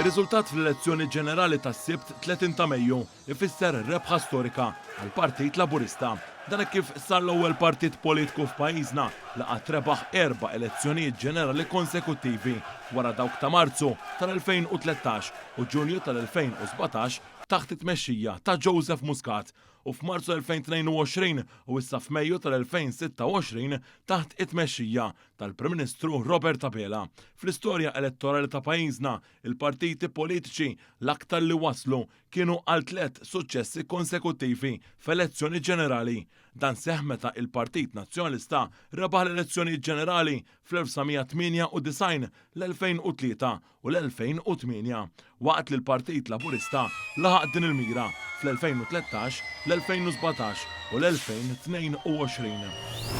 Ir-riżultat fl-elezzjoni ġenerali tas-Sibt 30 ta' Mejju ifisser rebħa storika għall-Partit Laburista. Dan hekk kif sar l-ewwel partit politiku f'pajjiżna li qatt rebaħ 4 elezzjonijiet ġenerali konsekuttivi wara dawk ta' Marzu tal-2013 u Ġunju tal-2017 taħt it-tmexxija ta' Joseph Muscat u f'Marzu 2022 u issa f'Mejju tal-2026 taħt it-tmexxija tal-Prim Ministru Robert Abela. Fl-istorja elettorali ta' pajjiżna, il-partiti politiċi l-aktar li waslu kienu għal 3 suċċessi konsekuttivi f'elezzjoni ġenerali. Dan seħħ meta il-Partit Nazzjonalista rebaħ l-elezzjoni ġenerali fl-1998, l-2003 u l-2008, waqt li l-Partit Laburista laħaq din il-mira fl-2013, l-2017 u l-2022.